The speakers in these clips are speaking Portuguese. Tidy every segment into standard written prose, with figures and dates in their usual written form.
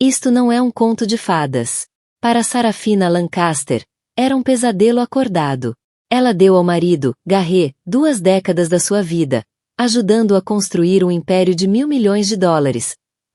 Isto não é um conto de fadas. Para Sarafina Lancaster, era um pesadelo acordado. Ela deu ao marido, Garret, 2 décadas da sua vida, ajudando-o a construir um império de $1.000 milhões,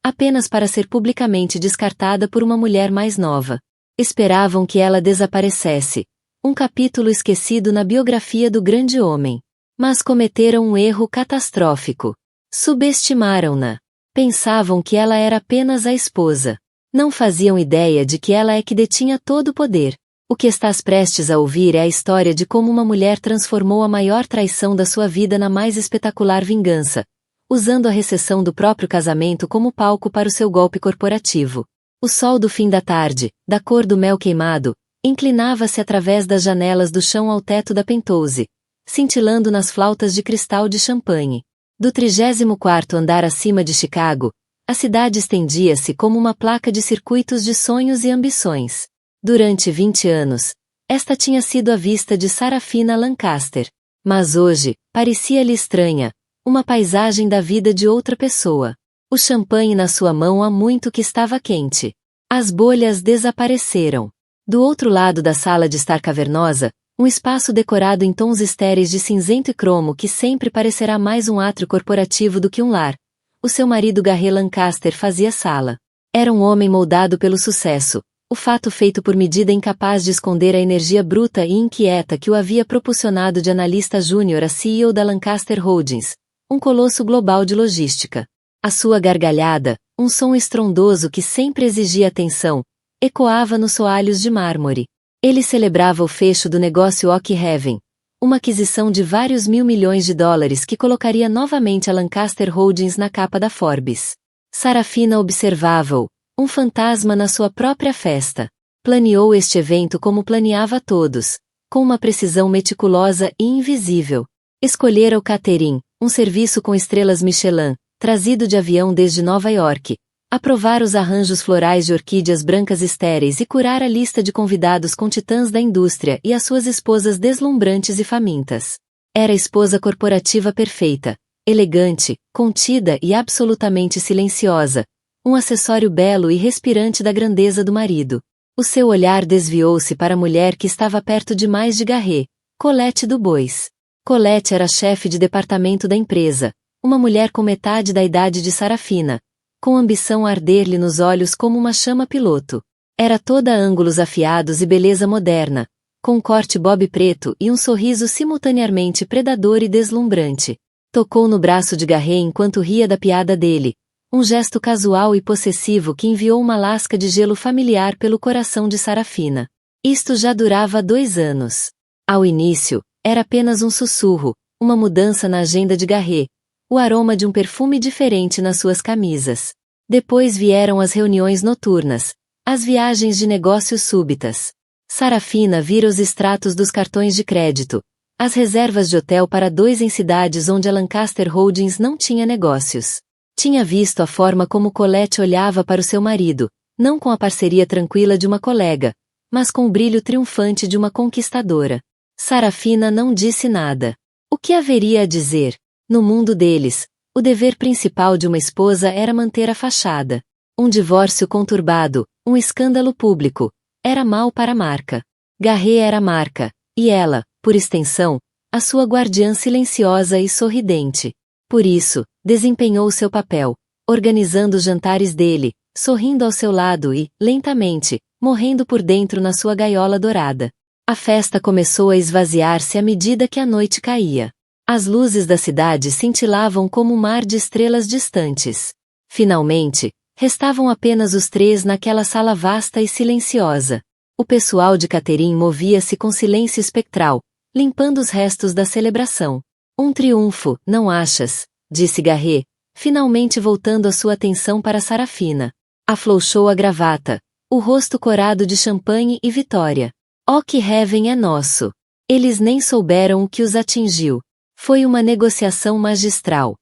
apenas para ser publicamente descartada por uma mulher mais nova. Esperavam que ela desaparecesse, um capítulo esquecido na biografia do grande homem. Mas cometeram um erro catastrófico. Subestimaram-na. Pensavam que ela era apenas a esposa. Não faziam ideia de que ela é que detinha todo o poder. O que estás prestes a ouvir é a história de como uma mulher transformou a maior traição da sua vida na mais espetacular vingança, usando a recessão do próprio casamento como palco para o seu golpe corporativo. O sol do fim da tarde, da cor do mel queimado, inclinava-se através das janelas do chão ao teto da penthouse, cintilando nas flautas de cristal de champanhe. Do 34º andar acima de Chicago, a cidade estendia-se como uma placa de circuitos de sonhos e ambições. Durante 20 anos, esta tinha sido a vista de Sarafina Lancaster. Mas hoje, parecia-lhe estranha, uma paisagem da vida de outra pessoa. O champanhe na sua mão há muito que estava quente. As bolhas desapareceram. Do outro lado da sala de estar cavernosa, um espaço decorado em tons estéreis de cinzento e cromo que sempre parecerá mais um átrio corporativo do que um lar. O seu marido Garret Lancaster fazia sala. Era um homem moldado pelo sucesso, o fato feito por medida incapaz de esconder a energia bruta e inquieta que o havia propulsionado de analista júnior a CEO da Lancaster Holdings, um colosso global de logística. A sua gargalhada, um som estrondoso que sempre exigia atenção, ecoava nos soalhos de mármore. Ele celebrava o fecho do negócio Oak Haven, uma aquisição de vários $1.000 milhões que colocaria novamente a Lancaster Holdings na capa da Forbes. Sarafina observava-o, um fantasma na sua própria festa. Planeou este evento como planeava todos, com uma precisão meticulosa e invisível. Escolhera o catering, um serviço com estrelas Michelin, trazido de avião desde Nova York, aprovar os arranjos florais de orquídeas brancas estéreis e curar a lista de convidados com titãs da indústria e as suas esposas deslumbrantes e famintas. Era a esposa corporativa perfeita, elegante, contida e absolutamente silenciosa, um acessório belo e respirante da grandeza do marido. O seu olhar desviou-se para a mulher que estava perto demais de Garret, Colette Dubois. Colette era chefe de departamento da empresa, uma mulher com metade da idade de Sarafina, com ambição a arder-lhe nos olhos como uma chama piloto. Era toda ângulos afiados e beleza moderna, com um corte bob preto e um sorriso simultaneamente predador e deslumbrante. Tocou no braço de Garret enquanto ria da piada dele, um gesto casual e possessivo que enviou uma lasca de gelo familiar pelo coração de Sarafina. Isto já durava 2 anos. Ao início, era apenas um sussurro, uma mudança na agenda de Garret, o aroma de um perfume diferente nas suas camisas. Depois vieram as reuniões noturnas, as viagens de negócios súbitas. Sarafina vira os extratos dos cartões de crédito, as reservas de hotel para 2 em cidades onde a Lancaster Holdings não tinha negócios. Tinha visto a forma como Colette olhava para o seu marido, não com a parceria tranquila de uma colega, mas com o brilho triunfante de uma conquistadora. Sarafina não disse nada. O que haveria a dizer? No mundo deles, o dever principal de uma esposa era manter a fachada. Um divórcio conturbado, um escândalo público, era mal para a marca. Garret era a marca, e ela, por extensão, a sua guardiã silenciosa e sorridente. Por isso, desempenhou seu papel, organizando os jantares dele, sorrindo ao seu lado e, lentamente, morrendo por dentro na sua gaiola dourada. A festa começou a esvaziar-se à medida que a noite caía. As luzes da cidade cintilavam como um mar de estrelas distantes. Finalmente, restavam apenas os 3 naquela sala vasta e silenciosa. O pessoal de catering movia-se com silêncio espectral, limpando os restos da celebração. Um triunfo, não achas? Disse Garret, finalmente voltando a sua atenção para Sarafina. Aflouxou a gravata, o rosto corado de champanhe e vitória. Oak Haven é nosso. Eles nem souberam o que os atingiu. Foi uma negociação magistral.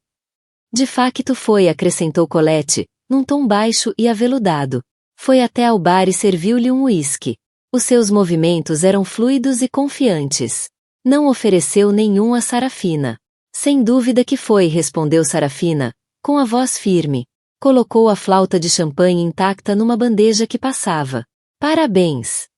De facto foi, acrescentou Colette, num tom baixo e aveludado. Foi até ao bar e serviu-lhe um uísque. Os seus movimentos eram fluidos e confiantes. Não ofereceu nenhum a Sarafina. Sem dúvida que foi, respondeu Sarafina, com a voz firme. Colocou a flauta de champanhe intacta numa bandeja que passava. Parabéns!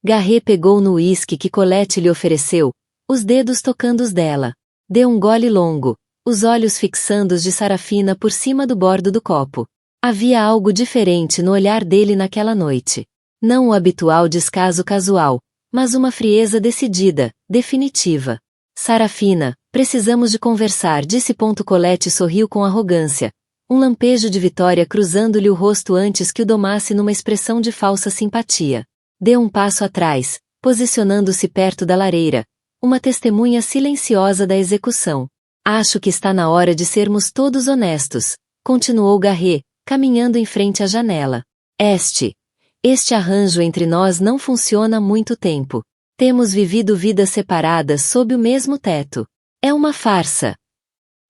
Garrett pegou no uísque que Colette lhe ofereceu, os dedos tocando os dela. Deu um gole longo, os olhos fixando os de Sarafina por cima do bordo do copo. Havia algo diferente no olhar dele naquela noite. Não o habitual descaso casual, mas uma frieza decidida, definitiva. Sarafina, precisamos de conversar, disse. Colette sorriu com arrogância, um lampejo de vitória cruzando-lhe o rosto antes que o domasse numa expressão de falsa simpatia. Deu um passo atrás, posicionando-se perto da lareira, uma testemunha silenciosa da execução. Acho que está na hora de sermos todos honestos, continuou Garrett, caminhando em frente à janela. Este arranjo entre nós não funciona há muito tempo. Temos vivido vidas separadas sob o mesmo teto. É uma farsa.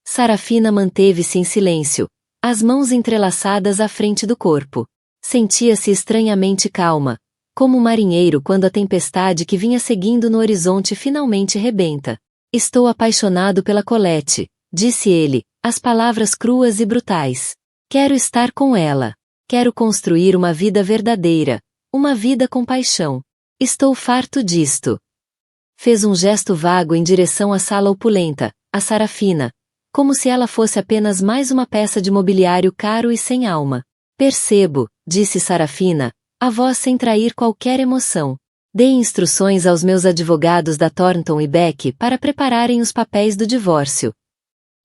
Sarafina manteve-se em silêncio, as mãos entrelaçadas à frente do corpo. Sentia-se estranhamente calma, como um marinheiro quando a tempestade que vinha seguindo no horizonte finalmente rebenta. Estou apaixonado pela Colette, disse ele, as palavras cruas e brutais. Quero estar com ela. Quero construir uma vida verdadeira, uma vida com paixão. Estou farto disto. Fez um gesto vago em direção à sala opulenta, a Sarafina, como se ela fosse apenas mais uma peça de mobiliário caro e sem alma. Percebo, disse Sarafina, a voz sem trair qualquer emoção. Dei instruções aos meus advogados da Thornton e Beck para prepararem os papéis do divórcio.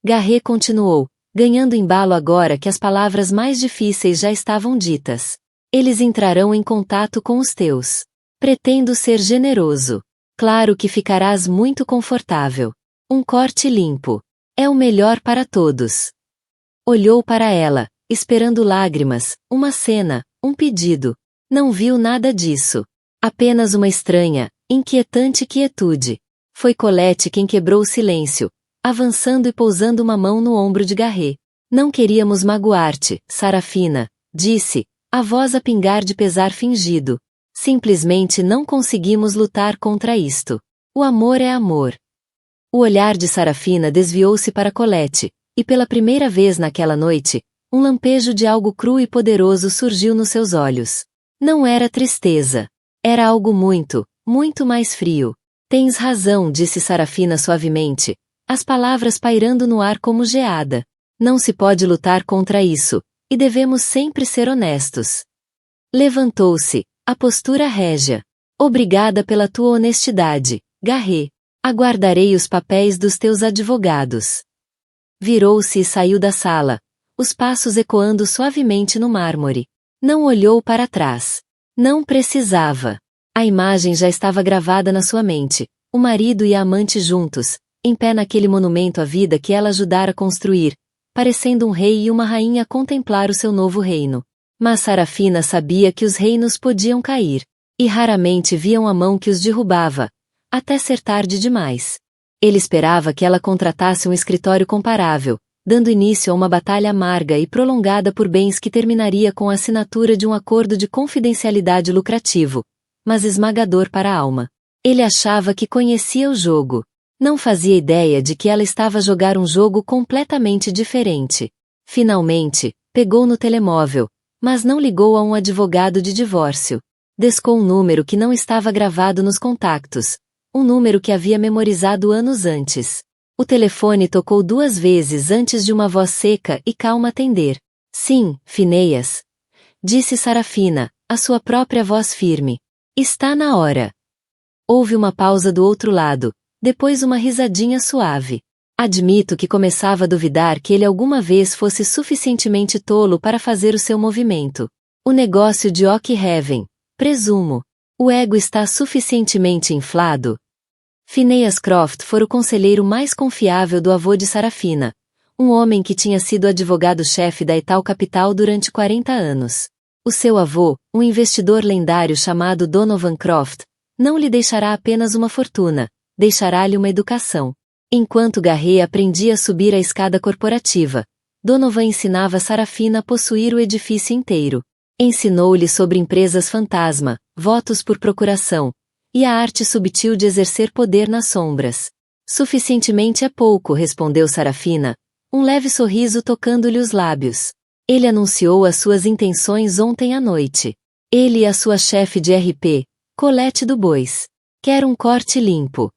Garrett continuou, ganhando embalo agora que as palavras mais difíceis já estavam ditas. Eles entrarão em contato com os teus. Pretendo ser generoso. Claro que ficarás muito confortável. Um corte limpo. É o melhor para todos. Olhou para ela, esperando lágrimas, uma cena, um pedido. Não viu nada disso. Apenas uma estranha, inquietante quietude. Foi Colette quem quebrou o silêncio, avançando e pousando uma mão no ombro de Garrett. Não queríamos magoar-te, Sarafina, disse, a voz a pingar de pesar fingido. Simplesmente não conseguimos lutar contra isto. O amor é amor. O olhar de Sarafina desviou-se para Colette, e pela primeira vez naquela noite, um lampejo de algo cru e poderoso surgiu nos seus olhos. Não era tristeza. Era algo muito, muito mais frio. Tens razão, disse Sarafina suavemente, as palavras pairando no ar como geada. Não se pode lutar contra isso, e devemos sempre ser honestos. Levantou-se, a postura régia. Obrigada pela tua honestidade, Garrett. Aguardarei os papéis dos teus advogados. Virou-se e saiu da sala, os passos ecoando suavemente no mármore. Não olhou para trás. Não precisava. A imagem já estava gravada na sua mente, o marido e a amante juntos, em pé naquele monumento à vida que ela ajudara a construir, parecendo um rei e uma rainha a contemplar o seu novo reino. Mas Sarafina sabia que os reinos podiam cair, e raramente viam a mão que os derrubava, até ser tarde demais. Ele esperava que ela contratasse um escritório comparável, dando início a uma batalha amarga e prolongada por bens que terminaria com a assinatura de um acordo de confidencialidade lucrativo, mas esmagador para a alma. Ele achava que conhecia o jogo. Não fazia ideia de que ela estava a jogar um jogo completamente diferente. Finalmente, pegou no telemóvel, mas não ligou a um advogado de divórcio. Descou um número que não estava gravado nos contactos, um número que havia memorizado anos antes. O telefone tocou 2 vezes antes de uma voz seca e calma atender. Sim, Phineas, disse Sarafina, a sua própria voz firme. Está na hora. Houve uma pausa do outro lado, depois uma risadinha suave. Admito que começava a duvidar que ele alguma vez fosse suficientemente tolo para fazer o seu movimento. O negócio de Oak Heaven, presumo. O ego está suficientemente inflado? Phineas Croft fora o conselheiro mais confiável do avô de Sarafina, um homem que tinha sido advogado-chefe da Etal Capital durante 40 anos. O seu avô, um investidor lendário chamado Donovan Croft, não lhe deixará apenas uma fortuna, deixará-lhe uma educação. Enquanto Garrett aprendia a subir a escada corporativa, Donovan ensinava Sarafina a possuir o edifício inteiro. Ensinou-lhe sobre empresas fantasma, votos por procuração, e a arte subtil de exercer poder nas sombras. Suficientemente é pouco, respondeu Sarafina, um leve sorriso tocando-lhe os lábios. Ele anunciou as suas intenções ontem à noite. Ele e a sua chefe de RP, Colette Dubois. Quer um corte limpo.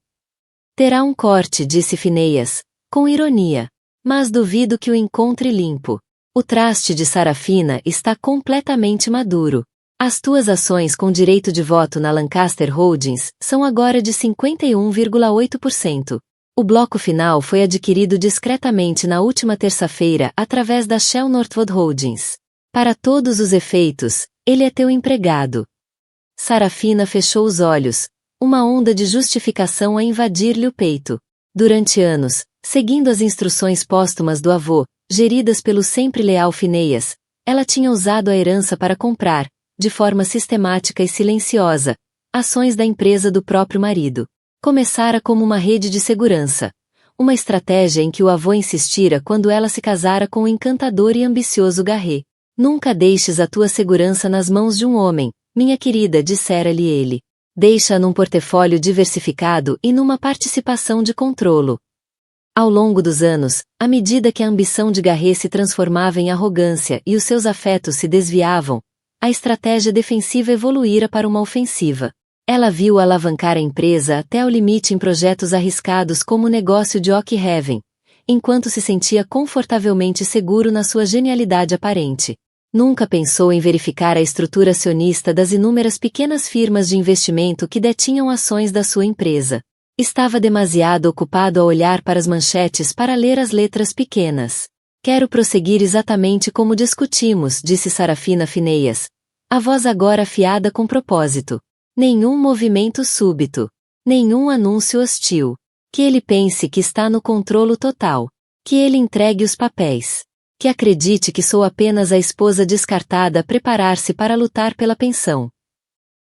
Terá um corte, disse Phineas, com ironia. Mas duvido que o encontre limpo. O traste de Sarafina está completamente maduro. As tuas ações com direito de voto na Lancaster Holdings são agora de 51,8%. O bloco final foi adquirido discretamente na última terça-feira através da Shell Northwood Holdings. Para todos os efeitos, ele é teu empregado. Sarafina fechou os olhos, uma onda de justificação a invadir-lhe o peito. Durante anos, seguindo as instruções póstumas do avô, geridas pelo sempre leal Phineas, ela tinha usado a herança para comprar, de forma sistemática e silenciosa, ações da empresa do próprio marido. Começara como uma rede de segurança. Uma estratégia em que o avô insistira quando ela se casara com o encantador e ambicioso Garret. Nunca deixes a tua segurança nas mãos de um homem, minha querida, dissera-lhe ele. Deixa-a num portfólio diversificado e numa participação de controlo. Ao longo dos anos, à medida que a ambição de Garret se transformava em arrogância e os seus afetos se desviavam, a estratégia defensiva evoluíra para uma ofensiva. Ela viu alavancar a empresa até o limite em projetos arriscados como o negócio de Oak Haven, enquanto se sentia confortavelmente seguro na sua genialidade aparente. Nunca pensou em verificar a estrutura acionista das inúmeras pequenas firmas de investimento que detinham ações da sua empresa. Estava demasiado ocupado a olhar para as manchetes para ler as letras pequenas. Quero prosseguir exatamente como discutimos, disse Sarafina Phineas, a voz agora afiada com propósito. Nenhum movimento súbito. Nenhum anúncio hostil. Que ele pense que está no controlo total. Que ele entregue os papéis. Que acredite que sou apenas a esposa descartada a preparar-se para lutar pela pensão.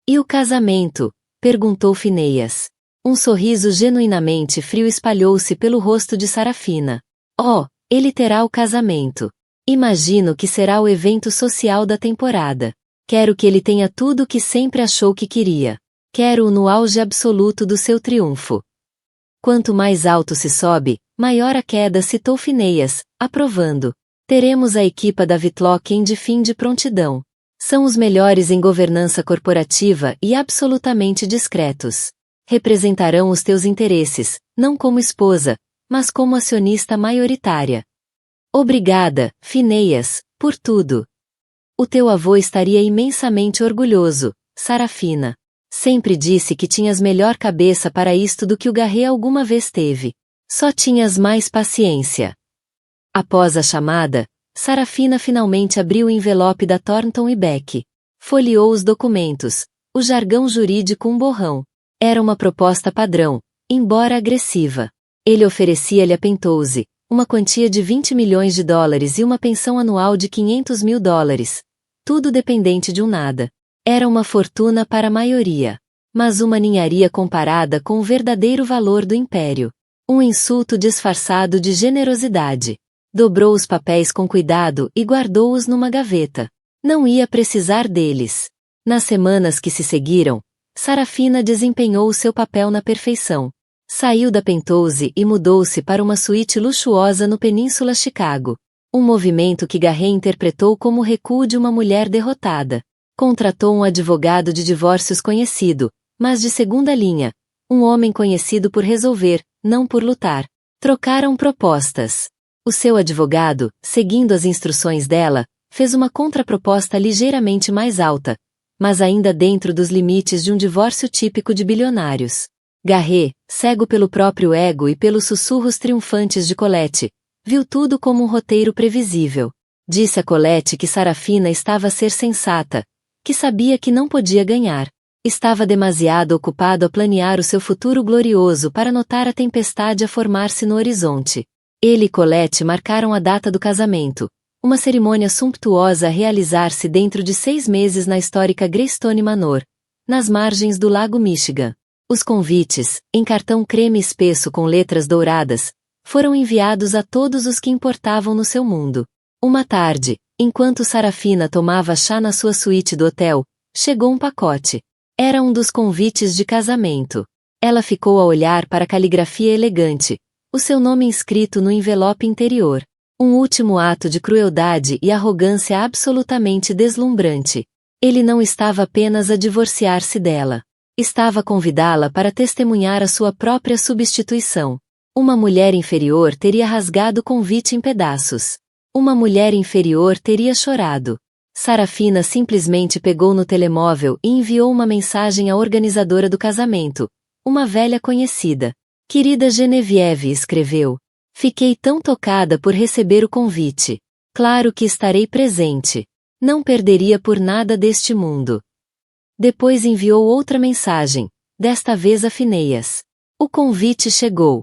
E o casamento? Perguntou Phineas. Um sorriso genuinamente frio espalhou-se pelo rosto de Sarafina. Oh, ele terá o casamento. Imagino que será o evento social da temporada. Quero que ele tenha tudo o que sempre achou que queria. Quero-o no auge absoluto do seu triunfo. Quanto mais alto se sobe, maior a queda, citou Phineas, aprovando. Teremos a equipa da Whitlock em de fim de prontidão. São os melhores em governança corporativa e absolutamente discretos. Representarão os teus interesses, não como esposa, mas como acionista maioritária. Obrigada, Phineas, por tudo. O teu avô estaria imensamente orgulhoso, Sarafina. Sempre disse que tinhas melhor cabeça para isto do que o Garret alguma vez teve. Só tinhas mais paciência. Após a chamada, Sarafina finalmente abriu o envelope da Thornton e Beck. Folheou os documentos, o jargão jurídico um borrão. Era uma proposta padrão, embora agressiva. Ele oferecia-lhe a Pentose, uma quantia de $20 milhões e uma pensão anual de $500 mil. Tudo dependente de um nada. Era uma fortuna para a maioria. Mas uma ninharia comparada com o verdadeiro valor do império. Um insulto disfarçado de generosidade. Dobrou os papéis com cuidado e guardou-os numa gaveta. Não ia precisar deles. Nas semanas que se seguiram, Sarafina desempenhou o seu papel na perfeição. Saiu da Pentose e mudou-se para uma suíte luxuosa no Península Chicago. Um movimento que Garret interpretou como o recuo de uma mulher derrotada. Contratou um advogado de divórcios conhecido, mas de segunda linha. Um homem conhecido por resolver, não por lutar. Trocaram propostas. O seu advogado, seguindo as instruções dela, fez uma contraproposta ligeiramente mais alta, mas ainda dentro dos limites de um divórcio típico de bilionários. Garret, cego pelo próprio ego e pelos sussurros triunfantes de Colette, viu tudo como um roteiro previsível. Disse a Colette que Sarafina estava a ser sensata, que sabia que não podia ganhar. Estava demasiado ocupado a planear o seu futuro glorioso para notar a tempestade a formar-se no horizonte. Ele e Colette marcaram a data do casamento, uma cerimônia sumptuosa a realizar-se dentro de 6 meses na histórica Greystone Manor, nas margens do Lago Michigan. Os convites, em cartão creme espesso com letras douradas, foram enviados a todos os que importavam no seu mundo. Uma tarde, enquanto Sarafina tomava chá na sua suíte do hotel, chegou um pacote. Era um dos convites de casamento. Ela ficou a olhar para a caligrafia elegante, o seu nome inscrito no envelope interior. Um último ato de crueldade e arrogância absolutamente deslumbrante. Ele não estava apenas a divorciar-se dela. Estava a convidá-la para testemunhar a sua própria substituição. Uma mulher inferior teria rasgado o convite em pedaços. Uma mulher inferior teria chorado. Sarafina simplesmente pegou no telemóvel e enviou uma mensagem à organizadora do casamento, uma velha conhecida. Querida Genevieve, escreveu. Fiquei tão tocada por receber o convite. Claro que estarei presente. Não perderia por nada deste mundo. Depois enviou outra mensagem, desta vez a Finéias. O convite chegou.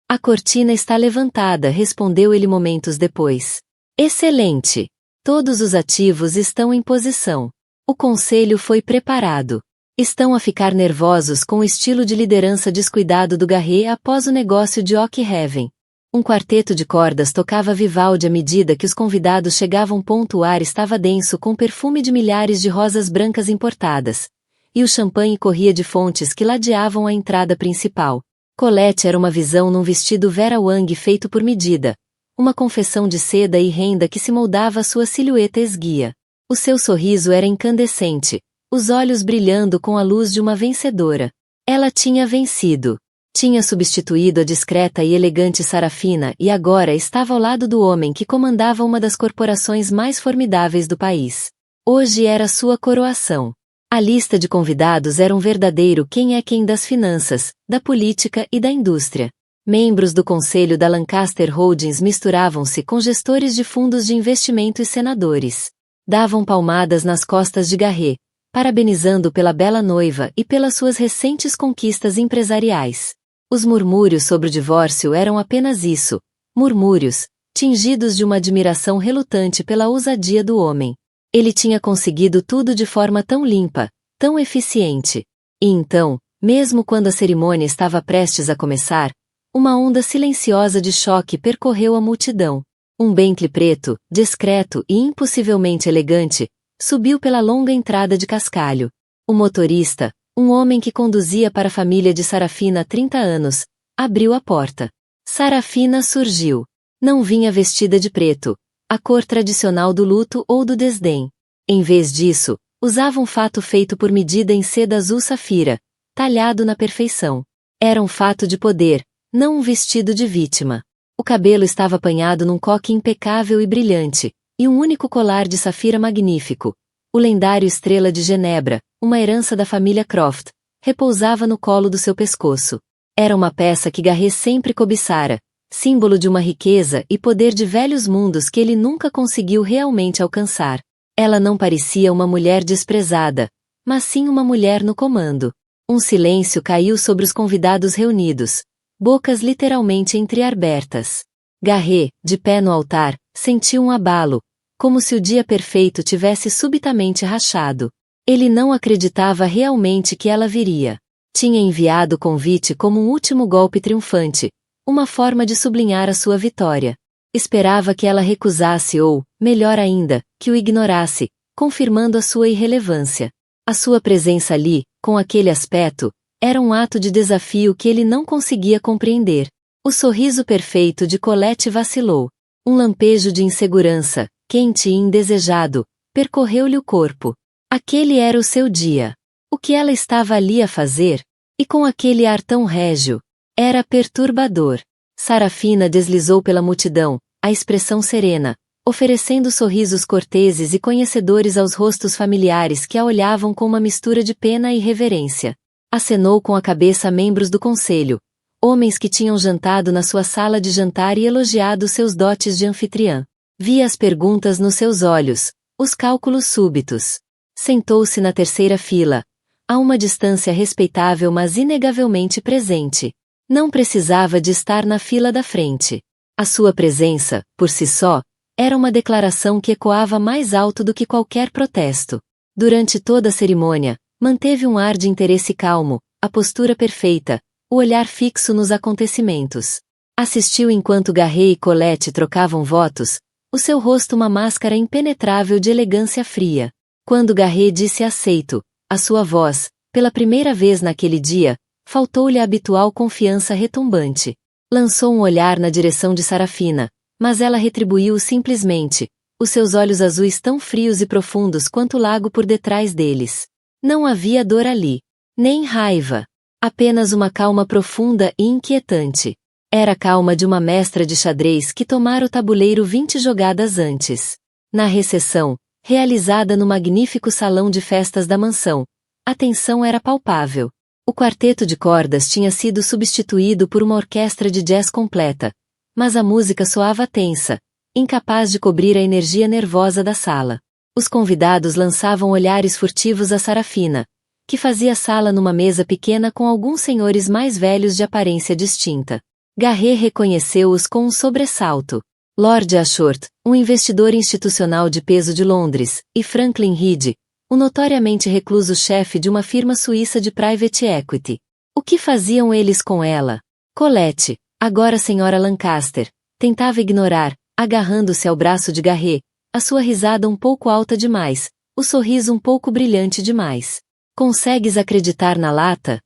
A cortina está levantada, respondeu ele momentos depois. Excelente! Todos os ativos estão em posição. O conselho foi preparado. Estão a ficar nervosos com o estilo de liderança descuidado do Garret após o negócio de Oak Heaven. Um quarteto de cordas tocava Vivaldi à medida que os convidados chegavam. O ar estava denso com perfume de milhares de rosas brancas importadas. E o champanhe corria de fontes que ladeavam a entrada principal. Colette era uma visão num vestido Vera Wang feito por medida. Uma confecção de seda e renda que se moldava à sua silhueta esguia. O seu sorriso era incandescente, os olhos brilhando com a luz de uma vencedora. Ela tinha vencido. Tinha substituído a discreta e elegante Sarafina e agora estava ao lado do homem que comandava uma das corporações mais formidáveis do país. Hoje era sua coroação. A lista de convidados era um verdadeiro quem é quem das finanças, da política e da indústria. Membros do conselho da Lancaster Holdings misturavam-se com gestores de fundos de investimento e senadores. Davam palmadas nas costas de Garret, parabenizando pela bela noiva e pelas suas recentes conquistas empresariais. Os murmúrios sobre o divórcio eram apenas isso, murmúrios, tingidos de uma admiração relutante pela ousadia do homem. Ele tinha conseguido tudo de forma tão limpa, tão eficiente. E então, mesmo quando a cerimônia estava prestes a começar, uma onda silenciosa de choque percorreu a multidão. Um Bentley preto, discreto e impossivelmente elegante, subiu pela longa entrada de cascalho. O motorista, um homem que conduzia para a família de Sarafina há 30 anos, abriu a porta. Sarafina surgiu. Não vinha vestida de preto, a cor tradicional do luto ou do desdém. Em vez disso, usava um fato feito por medida em seda azul safira, talhado na perfeição. Era um fato de poder, não um vestido de vítima. O cabelo estava apanhado num coque impecável e brilhante, e um único colar de safira magnífico, o lendário Estrela de Genebra, uma herança da família Croft, repousava no colo do seu pescoço. Era uma peça que Garret sempre cobiçara, símbolo de uma riqueza e poder de velhos mundos que ele nunca conseguiu realmente alcançar. Ela não parecia uma mulher desprezada, mas sim uma mulher no comando. Um silêncio caiu sobre os convidados reunidos, bocas literalmente entreabertas. Garret, de pé no altar, sentiu um abalo, como se o dia perfeito tivesse subitamente rachado. Ele não acreditava realmente que ela viria. Tinha enviado o convite como um último golpe triunfante, uma forma de sublinhar a sua vitória. Esperava que ela recusasse ou, melhor ainda, que o ignorasse, confirmando a sua irrelevância. A sua presença ali, com aquele aspecto, era um ato de desafio que ele não conseguia compreender. O sorriso perfeito de Colette vacilou. Um lampejo de insegurança, quente e indesejado, percorreu-lhe o corpo. Aquele era o seu dia. O que ela estava ali a fazer? E com aquele ar tão régio? Era perturbador. Sarafina deslizou pela multidão, a expressão serena, oferecendo sorrisos corteses e conhecedores aos rostos familiares que a olhavam com uma mistura de pena e reverência. Acenou com a cabeça a membros do conselho, homens que tinham jantado na sua sala de jantar e elogiado seus dotes de anfitriã. Via as perguntas nos seus olhos, os cálculos súbitos. Sentou-se na terceira fila, a uma distância respeitável mas inegavelmente presente. Não precisava de estar na fila da frente. A sua presença, por si só, era uma declaração que ecoava mais alto do que qualquer protesto. Durante toda a cerimônia, manteve um ar de interesse calmo, a postura perfeita, o olhar fixo nos acontecimentos. Assistiu enquanto Garret e Colette trocavam votos, o seu rosto uma máscara impenetrável de elegância fria. Quando Garret disse aceito, a sua voz, pela primeira vez naquele dia, faltou-lhe a habitual confiança retumbante. Lançou um olhar na direção de Sarafina, Mas ela retribuiu simplesmente, os seus olhos azuis tão frios e profundos quanto o lago por detrás deles. Não havia dor ali, nem raiva. Apenas uma calma profunda e inquietante. Era a calma de uma mestra de xadrez que tomara o tabuleiro 20 jogadas antes. Na recepção, realizada no magnífico salão de festas da mansão, a tensão era palpável. O quarteto de cordas tinha sido substituído por uma orquestra de jazz completa, mas a música soava tensa, incapaz de cobrir a energia nervosa da sala. Os convidados lançavam olhares furtivos a Sarafina, que fazia sala numa mesa pequena com alguns senhores mais velhos de aparência distinta. Garret reconheceu-os com um sobressalto. Lord Ashworth, um investidor institucional de peso de Londres, e Franklin Reed, o notoriamente recluso chefe de uma firma suíça de private equity. O que faziam eles com ela? Colette, agora senhora Lancaster, tentava ignorar, agarrando-se ao braço de Garret, a sua risada um pouco alta demais, o sorriso um pouco brilhante demais. Consegues acreditar na lata?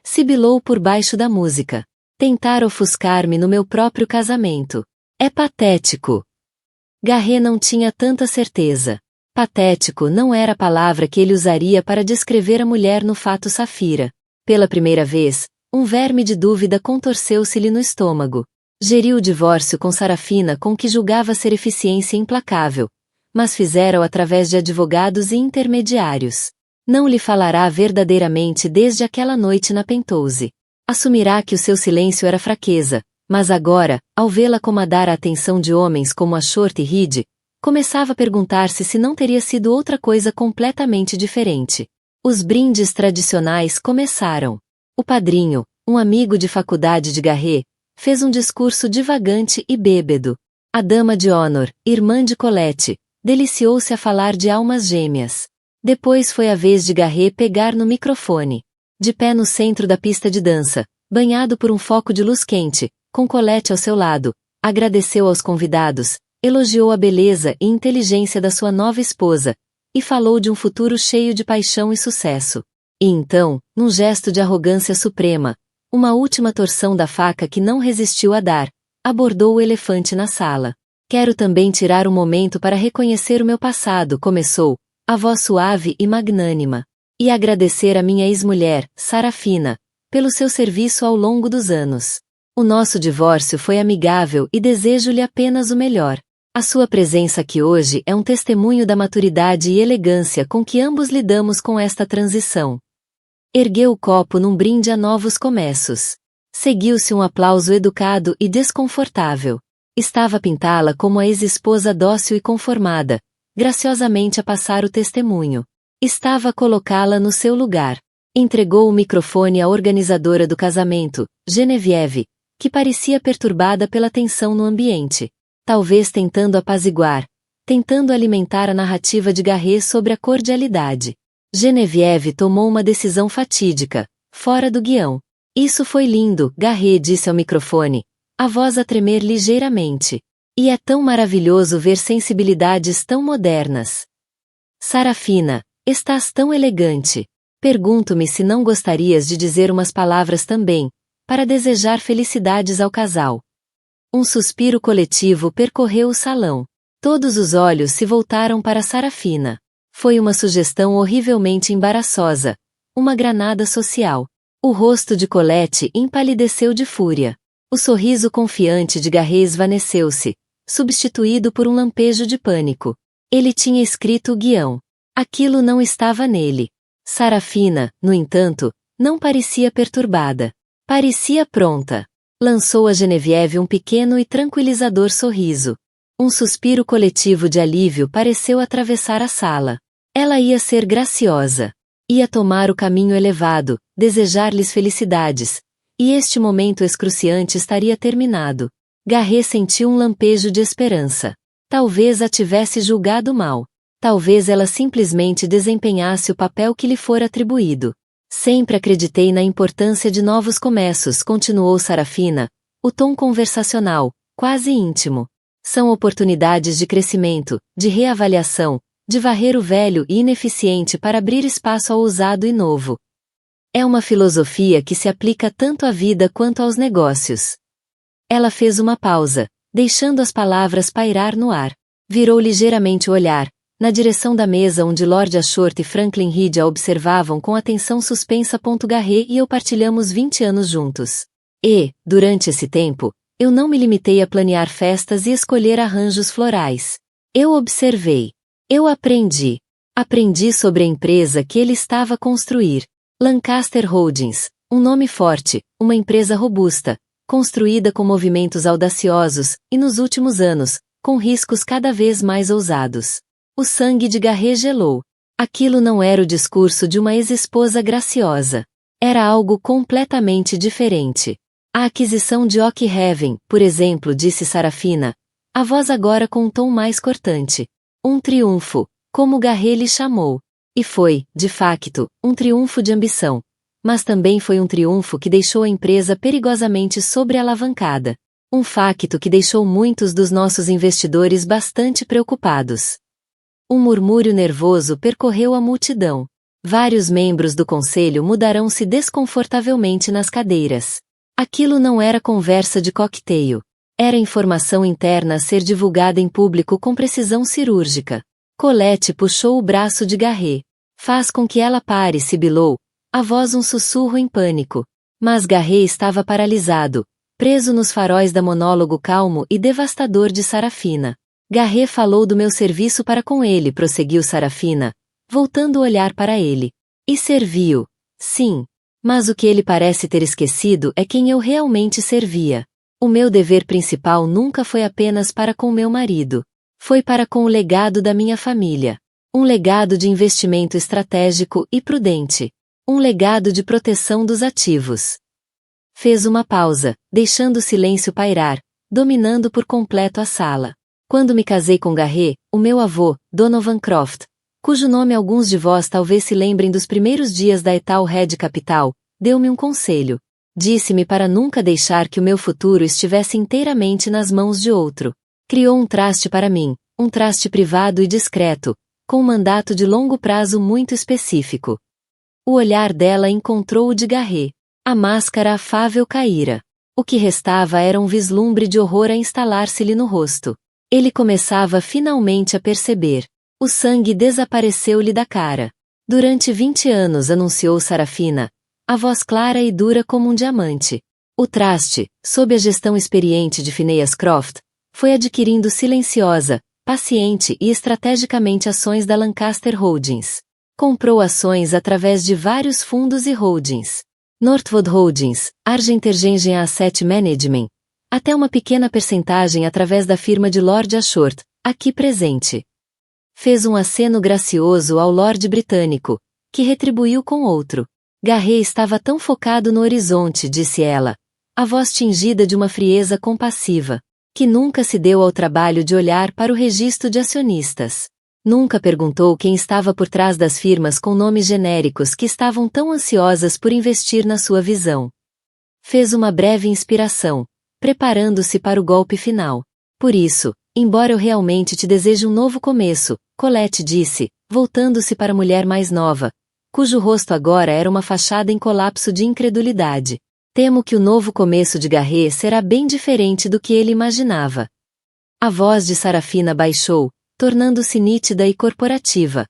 Sibilou por baixo da música. Tentar ofuscar-me no meu próprio casamento. É patético. Garret não tinha tanta certeza. Patético não era a palavra que ele usaria para descrever a mulher no fato Safira. Pela primeira vez, um verme de dúvida contorceu-se-lhe no estômago. Geriu o divórcio com Sarafina com que julgava ser eficiência implacável, mas fizeram através de advogados e intermediários. Não lhe falará verdadeiramente desde aquela noite na Penthouse. Assumirá que o seu silêncio era fraqueza, mas agora, ao vê-la comandar a atenção de homens como Ashworth e Reed, começava a perguntar-se se não teria sido outra coisa completamente diferente. Os brindes tradicionais começaram. O padrinho, um amigo de faculdade de Garret, fez um discurso divagante e bêbado. A dama de honor, irmã de Colette, deliciou-se a falar de almas gêmeas. Depois foi a vez de Garret pegar no microfone. De pé no centro da pista de dança, banhado por um foco de luz quente, com Colette ao seu lado, agradeceu aos convidados, elogiou a beleza e inteligência da sua nova esposa, e falou de um futuro cheio de paixão e sucesso. E então, num gesto de arrogância suprema, uma última torção da faca que não resistiu a dar, abordou o elefante na sala. Quero também tirar um momento para reconhecer o meu passado, começou, a voz suave e magnânima, e agradecer a minha ex-mulher, Sarafina, pelo seu serviço ao longo dos anos. O nosso divórcio foi amigável e desejo-lhe apenas o melhor. A sua presença aqui hoje é um testemunho da maturidade e elegância com que ambos lidamos com esta transição. Ergueu o copo num brinde a novos começos. Seguiu-se um aplauso educado e desconfortável. Estava a pintá-la como a ex-esposa dócil e conformada, graciosamente a passar o testemunho. Estava a colocá-la no seu lugar. Entregou o microfone à organizadora do casamento, Genevieve, que parecia perturbada pela tensão no ambiente. Talvez tentando apaziguar, tentando alimentar a narrativa de Garret sobre a cordialidade. Genevieve tomou uma decisão fatídica, fora do guião. Isso foi lindo, Garret disse ao microfone, a voz a tremer ligeiramente. E é tão maravilhoso ver sensibilidades tão modernas. Sarafina, estás tão elegante. Pergunto-me se não gostarias de dizer umas palavras também, para desejar felicidades ao casal. Um suspiro coletivo percorreu o salão. Todos os olhos se voltaram para Sarafina. Foi uma sugestão horrivelmente embaraçosa, uma granada social. O rosto de Colette empalideceu de fúria. O sorriso confiante de Garret esvaneceu-se, substituído por um lampejo de pânico. Ele tinha escrito o guião. Aquilo não estava nele. Sarafina, no entanto, não parecia perturbada. Parecia pronta. Lançou a Genevieve um pequeno e tranquilizador sorriso. Um suspiro coletivo de alívio pareceu atravessar a sala. Ela ia ser graciosa. Ia tomar o caminho elevado, desejar-lhes felicidades. E este momento excruciante estaria terminado. Garret sentiu um lampejo de esperança. Talvez a tivesse julgado mal. Talvez ela simplesmente desempenhasse o papel que lhe fora atribuído. Sempre acreditei na importância de novos começos, continuou Sarafina, o tom conversacional, quase íntimo. São oportunidades de crescimento, de reavaliação, de varrer o velho e ineficiente para abrir espaço ao ousado e novo. É uma filosofia que se aplica tanto à vida quanto aos negócios. Ela fez uma pausa, deixando as palavras pairar no ar. Virou ligeiramente o olhar, na direção da mesa onde Lord Ashworth e Franklin Reed a observavam com atenção suspensa. Garret e eu partilhamos 20 anos juntos. E, durante esse tempo, eu não me limitei a planear festas e escolher arranjos florais. Eu observei. Eu aprendi. Aprendi sobre a empresa que ele estava a construir. Lancaster Holdings, um nome forte, uma empresa robusta, construída com movimentos audaciosos, e nos últimos anos, com riscos cada vez mais ousados. O sangue de Garret gelou. Aquilo não era o discurso de uma ex-esposa graciosa. Era algo completamente diferente. A aquisição de Oak Haven, por exemplo, disse Sarafina, a voz agora com um tom mais cortante. Um triunfo, como Garret lhe chamou. E foi, de facto, um triunfo de ambição. Mas também foi um triunfo que deixou a empresa perigosamente sobrealavancada. Um facto que deixou muitos dos nossos investidores bastante preocupados. Um murmúrio nervoso percorreu a multidão. Vários membros do conselho mudaram-se desconfortavelmente nas cadeiras. Aquilo não era conversa de coquetel. Era informação interna a ser divulgada em público com precisão cirúrgica. Colette puxou o braço de Garret. Faz com que ela pare, sibilou. A voz um sussurro em pânico. Mas Garret estava paralisado, preso nos faróis da monólogo calmo e devastador de Sarafina. Garret falou do meu serviço para com ele, prosseguiu Sarafina, voltando o olhar para ele. E serviu. Sim. Mas o que ele parece ter esquecido é quem eu realmente servia. O meu dever principal nunca foi apenas para com meu marido. Foi para com o legado da minha família. Um legado de investimento estratégico e prudente. Um legado de proteção dos ativos. Fez uma pausa, deixando o silêncio pairar, dominando por completo a sala. Quando me casei com Garret, o meu avô, Donovan Croft, cujo nome alguns de vós talvez se lembrem dos primeiros dias da Etalhead Capital, deu-me um conselho. Disse-me para nunca deixar que o meu futuro estivesse inteiramente nas mãos de outro. Criou um traste para mim, um traste privado e discreto, com um mandato de longo prazo muito específico. O olhar dela encontrou o de Garret. A máscara afável caíra. O que restava era um vislumbre de horror a instalar-se-lhe no rosto. Ele começava finalmente a perceber. O sangue desapareceu-lhe da cara. Durante 20 anos, anunciou Sarafina, a voz clara e dura como um diamante. O traste, sob a gestão experiente de Phineas Croft, foi adquirindo silenciosa, paciente e estrategicamente ações da Lancaster Holdings. Comprou ações através de vários fundos e holdings. Northwood Holdings, Argentergengen Asset Management, até uma pequena percentagem através da firma de Lord Ashworth, aqui presente. Fez um aceno gracioso ao Lord britânico, que retribuiu com outro. Garret estava tão focado no horizonte, disse ela, a voz tingida de uma frieza compassiva, que nunca se deu ao trabalho de olhar para o registro de acionistas. Nunca perguntou quem estava por trás das firmas com nomes genéricos que estavam tão ansiosas por investir na sua visão. Fez uma breve inspiração, preparando-se para o golpe final. Por isso, embora eu realmente te deseje um novo começo, Colette disse, voltando-se para a mulher mais nova, cujo rosto agora era uma fachada em colapso de incredulidade. Temo que o novo começo de Garret será bem diferente do que ele imaginava. A voz de Sarafina baixou, tornando-se nítida e corporativa.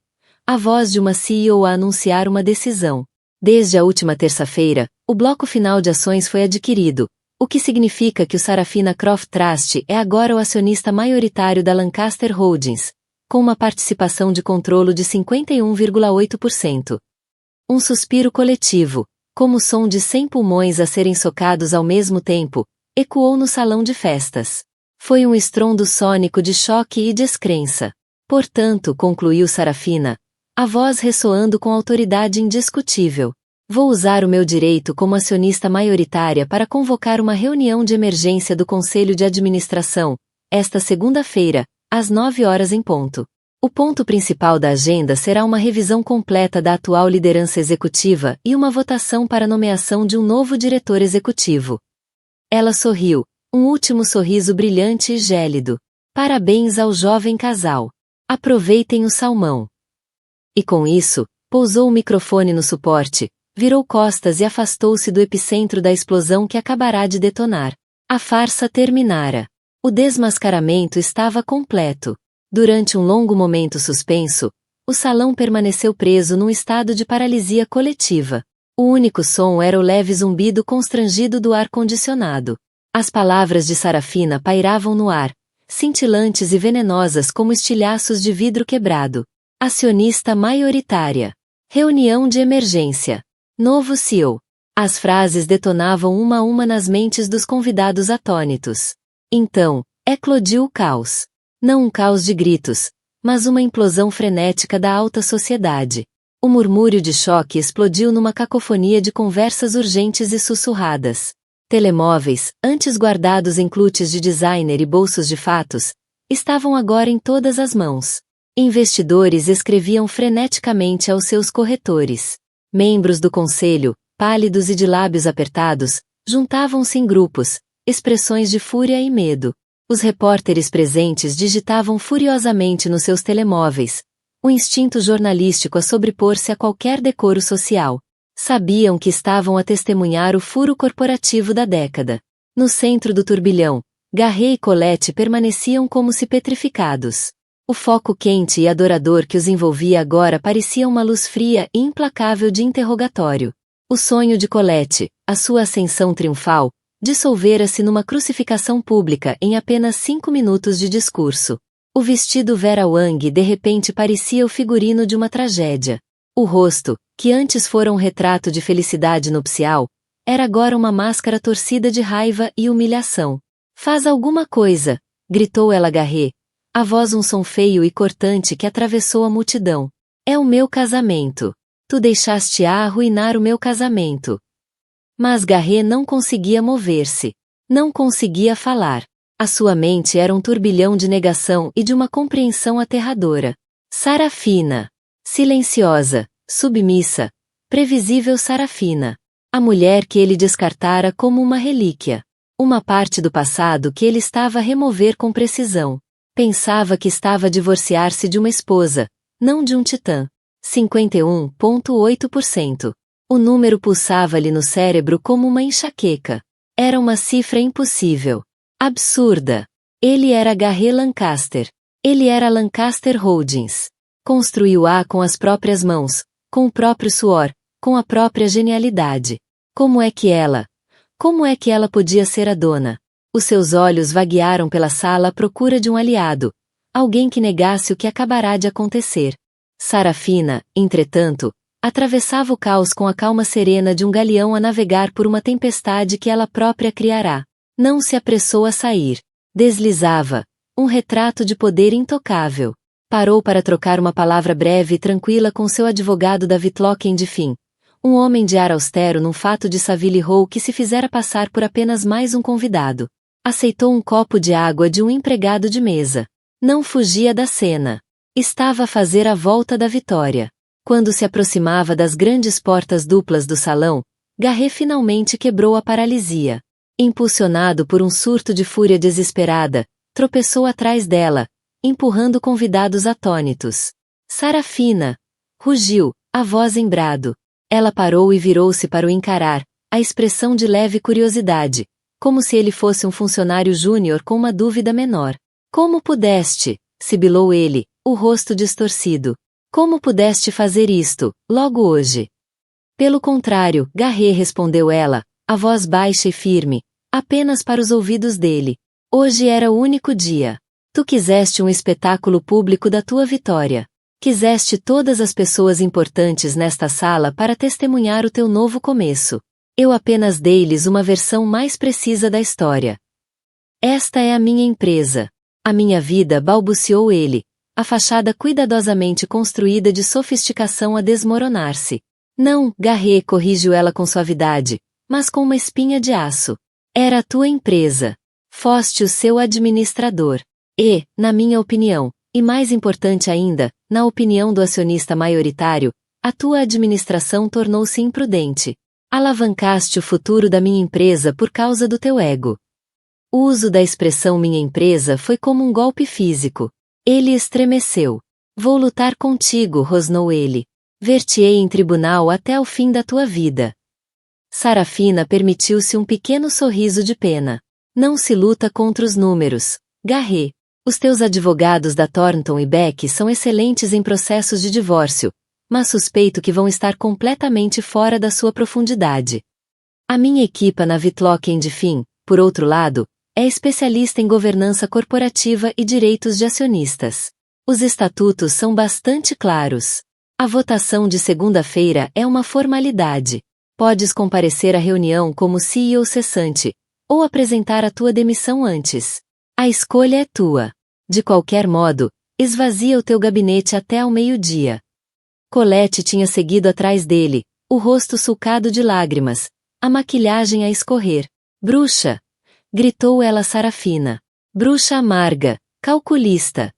A voz de uma CEO a anunciar uma decisão. Desde a última terça-feira, o bloco final de ações foi adquirido, o que significa que o Sarafina Croft Trust é agora o acionista maioritário da Lancaster Holdings, com uma participação de controlo de 51,8%. Um suspiro coletivo, como o som de 100 pulmões a serem socados ao mesmo tempo, ecoou no salão de festas. Foi um estrondo sônico de choque e descrença. Portanto, concluiu Sarafina, a voz ressoando com autoridade indiscutível. Vou usar o meu direito como acionista maioritária para convocar uma reunião de emergência do Conselho de Administração, esta segunda-feira, às 9 horas em ponto. O ponto principal da agenda será uma revisão completa da atual liderança executiva e uma votação para a nomeação de um novo diretor executivo. Ela sorriu, um último sorriso brilhante e gélido. Parabéns ao jovem casal. Aproveitem o salmão. E com isso, pousou o microfone no suporte, virou costas e afastou-se do epicentro da explosão que acabará de detonar. A farsa terminara. O desmascaramento estava completo. Durante um longo momento suspenso, o salão permaneceu preso num estado de paralisia coletiva. O único som era o leve zumbido constrangido do ar-condicionado. As palavras de Sarafina pairavam no ar, cintilantes e venenosas como estilhaços de vidro quebrado. Acionista maioritária. Reunião de emergência. Novo CEO. As frases detonavam uma a uma nas mentes dos convidados atônitos. Então, eclodiu o caos. Não um caos de gritos, mas uma implosão frenética da alta sociedade. O murmúrio de choque explodiu numa cacofonia de conversas urgentes e sussurradas. Telemóveis, antes guardados em clutes de designer e bolsos de fatos, estavam agora em todas as mãos. Investidores escreviam freneticamente aos seus corretores. Membros do conselho, pálidos e de lábios apertados, juntavam-se em grupos, expressões de fúria e medo. Os repórteres presentes digitavam furiosamente nos seus telemóveis, o instinto jornalístico a sobrepor-se a qualquer decoro social. Sabiam que estavam a testemunhar o furo corporativo da década. No centro do turbilhão, Garret e Colette permaneciam como se petrificados. O foco quente e adorador que os envolvia agora parecia uma luz fria e implacável de interrogatório. O sonho de Colette, a sua ascensão triunfal, dissolvera-se numa crucificação pública em apenas 5 minutos de discurso. O vestido Vera Wang de repente parecia o figurino de uma tragédia. O rosto, que antes fora um retrato de felicidade nupcial, era agora uma máscara torcida de raiva e humilhação. Faz alguma coisa, gritou ela a Garret, a voz um som feio e cortante que atravessou a multidão. É o meu casamento. Tu deixaste-a arruinar o meu casamento. Mas Garret não conseguia mover-se. Não conseguia falar. A sua mente era um turbilhão de negação e de uma compreensão aterradora. Sarafina. Silenciosa, submissa, previsível Sarafina. A mulher que ele descartara como uma relíquia. Uma parte do passado que ele estava a remover com precisão. Pensava que estava a divorciar-se de uma esposa, não de um titã. 51,8%. O número pulsava-lhe no cérebro como uma enxaqueca. Era uma cifra impossível. Absurda. Ele era Garret Lancaster. Ele era Lancaster Holdings. Construiu-a com as próprias mãos, com o próprio suor, com a própria genialidade. Como é que ela podia ser a dona? Os seus olhos vaguearam pela sala à procura de um aliado, alguém que negasse o que acabará de acontecer. Sarafina, entretanto, atravessava o caos com a calma serena de um galeão a navegar por uma tempestade que ela própria criará. Não se apressou a sair. Deslizava. Um retrato de poder intocável. Parou para trocar uma palavra breve e tranquila com seu advogado David Locken de fim. Um homem de ar austero num fato de Savile Row que se fizera passar por apenas mais um convidado. Aceitou um copo de água de um empregado de mesa. Não fugia da cena. Estava a fazer a volta da vitória. Quando se aproximava das grandes portas duplas do salão, Garret finalmente quebrou a paralisia. Impulsionado por um surto de fúria desesperada, tropeçou atrás dela, empurrando convidados atônitos. Sarafina! Rugiu, a voz em brado. Ela parou e virou-se para o encarar, a expressão de leve curiosidade, como se ele fosse um funcionário júnior com uma dúvida menor. Como pudeste? Sibilou ele, o rosto distorcido. Como pudeste fazer isto, logo hoje? Pelo contrário, Garret, respondeu ela, a voz baixa e firme, apenas para os ouvidos dele. Hoje era o único dia. Tu quiseste um espetáculo público da tua vitória. Quiseste todas as pessoas importantes nesta sala para testemunhar o teu novo começo. Eu apenas dei-lhes uma versão mais precisa da história. Esta é a minha empresa. A minha vida, balbuciou ele, a fachada cuidadosamente construída de sofisticação a desmoronar-se. Não, Garret, corrigiu ela com suavidade, mas com uma espinha de aço. Era a tua empresa. Foste o seu administrador. E, na minha opinião, e mais importante ainda, na opinião do acionista maioritário, a tua administração tornou-se imprudente. Alavancaste o futuro da minha empresa por causa do teu ego. O uso da expressão minha empresa foi como um golpe físico. Ele estremeceu. Vou lutar contigo, rosnou ele. Ver-te-ei em tribunal até o fim da tua vida. Sarafina permitiu-se um pequeno sorriso de pena. Não se luta contra os números, Garrett. Os teus advogados da Thornton e Beck são excelentes em processos de divórcio, mas suspeito que vão estar completamente fora da sua profundidade. A minha equipa na Whitlock & Finn, por outro lado, é especialista em governança corporativa e direitos de acionistas. Os estatutos são bastante claros. A votação de segunda-feira é uma formalidade. Podes comparecer à reunião como CEO cessante, ou apresentar a tua demissão antes. A escolha é tua. De qualquer modo, esvazia o teu gabinete até ao meio-dia. Colette tinha seguido atrás dele, o rosto sulcado de lágrimas, a maquilhagem a escorrer. Bruxa! Gritou ela a Sarafina. Bruxa amarga, calculista.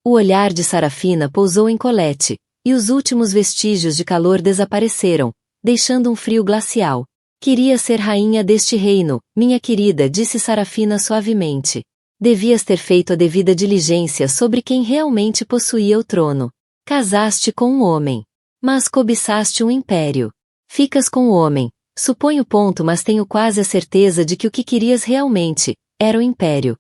O olhar de Sarafina pousou em Colette, e os últimos vestígios de calor desapareceram, deixando um frio glacial. Queria ser rainha deste reino, minha querida, disse Sarafina suavemente. Devias ter feito a devida diligência sobre quem realmente possuía o trono. Casaste com um homem. Mas cobiçaste um império. Ficas com o homem. Suponho ponto, mas tenho quase a certeza de que o que querias realmente era o império.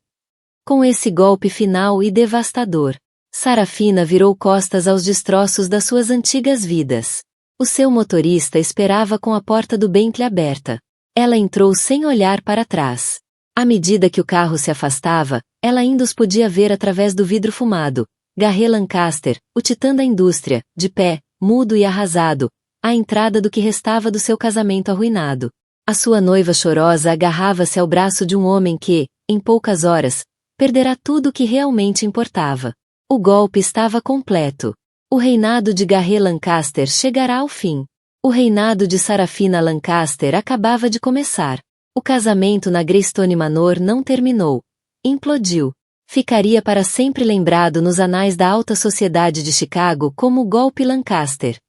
Com esse golpe final e devastador, Sarafina virou costas aos destroços das suas antigas vidas. O seu motorista esperava com a porta do Bentley aberta. Ela entrou sem olhar para trás. À medida que o carro se afastava, ela ainda os podia ver através do vidro fumado. Garrett Lancaster, o titã da indústria, de pé, mudo e arrasado, à entrada do que restava do seu casamento arruinado. A sua noiva chorosa agarrava-se ao braço de um homem que, em poucas horas, perderá tudo o que realmente importava. O golpe estava completo. O reinado de Garrett Lancaster chegará ao fim. O reinado de Sarafina Lancaster acabava de começar. O casamento na Greystone Manor não terminou. Implodiu. Ficaria para sempre lembrado nos anais da alta sociedade de Chicago como o golpe Lancaster.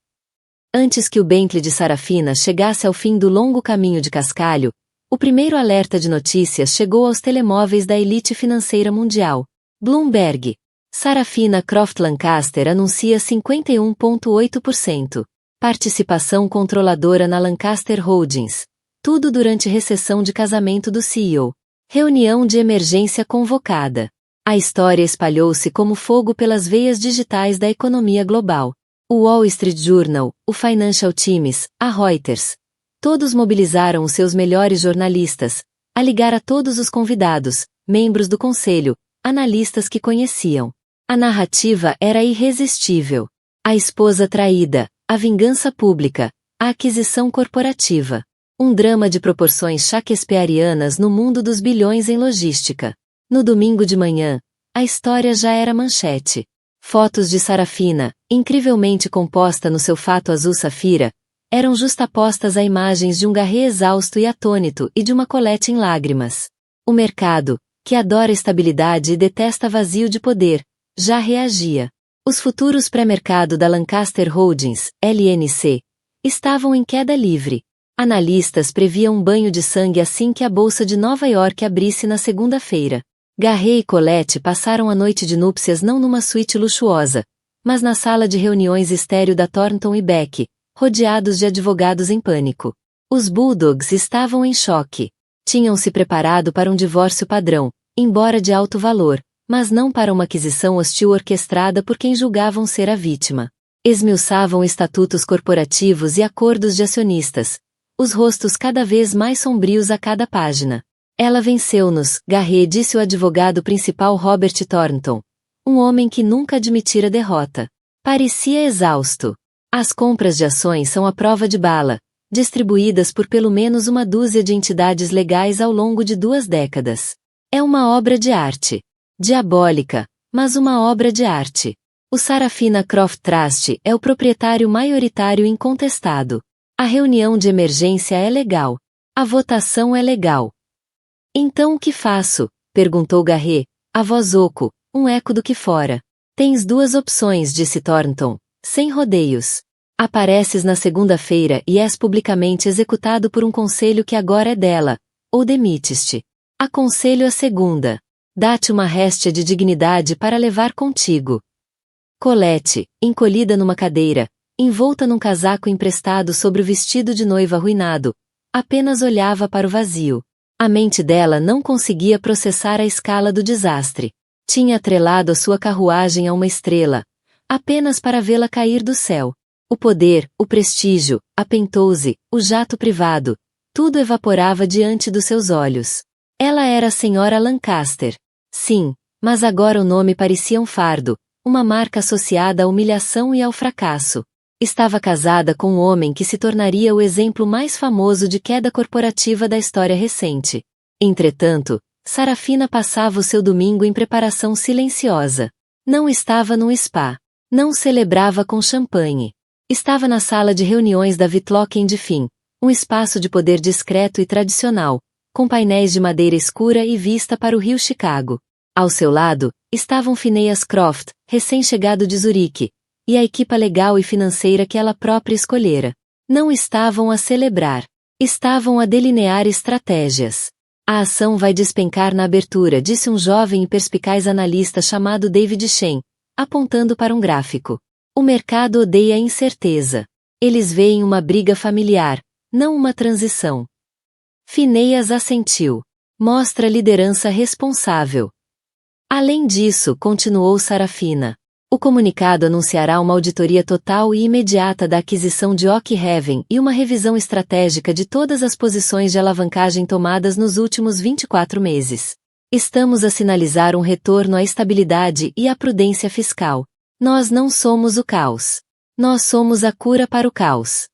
Antes que o Bentley de Sarafina chegasse ao fim do longo caminho de cascalho, o primeiro alerta de notícias chegou aos telemóveis da elite financeira mundial. Bloomberg. Sarafina Croft Lancaster anuncia 51,8%. Participação controladora na Lancaster Holdings. Tudo durante recessão de casamento do CEO. Reunião de emergência convocada. A história espalhou-se como fogo pelas veias digitais da economia global. O Wall Street Journal, o Financial Times, a Reuters. Todos mobilizaram os seus melhores jornalistas, a ligar a todos os convidados, membros do conselho, analistas que conheciam. A narrativa era irresistível. A esposa traída, a vingança pública, a aquisição corporativa. Um drama de proporções shakespearianas no mundo dos bilhões em logística. No domingo de manhã, a história já era manchete. Fotos de Sarafina, incrivelmente composta no seu fato azul safira, eram justapostas a imagens de um Garrett exausto e atônito e de uma Colette em lágrimas. O mercado, que adora estabilidade e detesta vazio de poder, já reagia. Os futuros pré-mercado da Lancaster Holdings, LNC, estavam em queda livre. Analistas previam um banho de sangue assim que a Bolsa de Nova York abrisse na segunda-feira. Garrett e Colette passaram a noite de núpcias não numa suíte luxuosa, mas na sala de reuniões estéril da Thornton e Beck, rodeados de advogados em pânico. Os Bulldogs estavam em choque. Tinham se preparado para um divórcio padrão, embora de alto valor, mas não para uma aquisição hostil orquestrada por quem julgavam ser a vítima. Esmiuçavam estatutos corporativos e acordos de acionistas, os rostos cada vez mais sombrios a cada página. Ela venceu-nos, Garrett, disse o advogado principal Robert Thornton, um homem que nunca admitira derrota. Parecia exausto. As compras de ações são a prova de bala, distribuídas por pelo menos uma dúzia de entidades legais ao longo de 2 décadas. É uma obra de arte. Diabólica, mas uma obra de arte. O Sarafina Croft Trust é o proprietário maioritário incontestado. A reunião de emergência é legal. A votação é legal. Então o que faço? Perguntou Garrett, a voz oco, um eco do que fora. Tens 2 opções, disse Thornton, sem rodeios. Apareces na segunda-feira e és publicamente executado por um conselho que agora é dela, ou demites-te. Aconselho a segunda. Dá-te uma réstia de dignidade para levar contigo. Colette, encolhida numa cadeira, envolta num casaco emprestado sobre o vestido de noiva arruinado, apenas olhava para o vazio. A mente dela não conseguia processar a escala do desastre. Tinha atrelado a sua carruagem a uma estrela, apenas para vê-la cair do céu. O poder, o prestígio, a penthouse, o jato privado, tudo evaporava diante dos seus olhos. Ela era a senhora Lancaster. Sim, mas agora o nome parecia um fardo, uma marca associada à humilhação e ao fracasso. Estava casada com um homem que se tornaria o exemplo mais famoso de queda corporativa da história recente. Entretanto, Sarafina passava o seu domingo em preparação silenciosa. Não estava num spa. Não celebrava com champanhe. Estava na sala de reuniões da Whitlock & Finn, um espaço de poder discreto e tradicional, com painéis de madeira escura e vista para o rio Chicago. Ao seu lado, estavam Phineas Croft, recém-chegado de Zurique, e a equipa legal e financeira que ela própria escolhera. Não estavam a celebrar. Estavam a delinear estratégias. A ação vai despencar na abertura, disse um jovem e perspicaz analista chamado David Shen, apontando para um gráfico. O mercado odeia a incerteza. Eles veem uma briga familiar, não uma transição. Phineas assentiu. Mostra liderança responsável. Além disso, continuou Sarafina, o comunicado anunciará uma auditoria total e imediata da aquisição de Oak Haven e uma revisão estratégica de todas as posições de alavancagem tomadas nos últimos 24 meses. Estamos a sinalizar um retorno à estabilidade e à prudência fiscal. Nós não somos o caos. Nós somos a cura para o caos.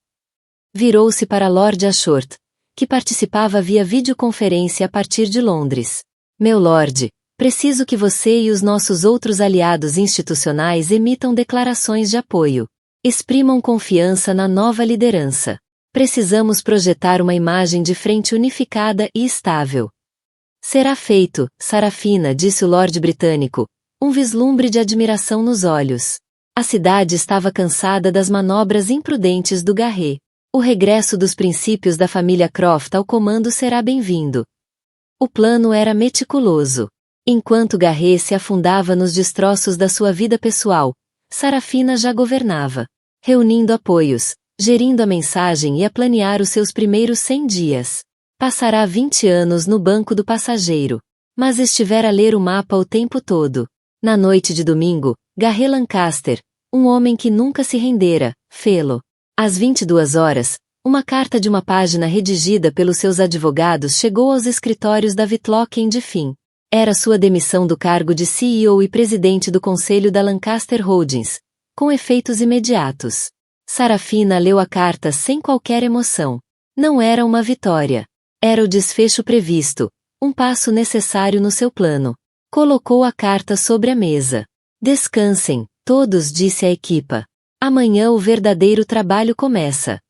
Virou-se para Lord Ashworth, que participava via videoconferência a partir de Londres. Meu Lord, preciso que você e os nossos outros aliados institucionais emitam declarações de apoio. Exprimam confiança na nova liderança. Precisamos projetar uma imagem de frente unificada e estável. Será feito, Sarafina, disse o Lord britânico, um vislumbre de admiração nos olhos. A cidade estava cansada das manobras imprudentes do Garret. O regresso dos princípios da família Croft ao comando será bem-vindo. O plano era meticuloso. Enquanto Garret se afundava nos destroços da sua vida pessoal, Sarafina já governava, reunindo apoios, gerindo a mensagem e a planear os seus primeiros 100 dias. Passará 20 anos no banco do passageiro, mas estivera a ler o mapa o tempo todo. Na noite de domingo, Garret Lancaster, um homem que nunca se rendera, fê-lo. Às 22 horas, uma carta de uma página redigida pelos seus advogados chegou aos escritórios da Whitlock & Finn. Era sua demissão do cargo de CEO e presidente do conselho da Lancaster Holdings, com efeitos imediatos. Sarafina leu a carta sem qualquer emoção. Não era uma vitória. Era o desfecho previsto, um passo necessário no seu plano. Colocou a carta sobre a mesa. Descansem, todos, disse a equipa. Amanhã o verdadeiro trabalho começa.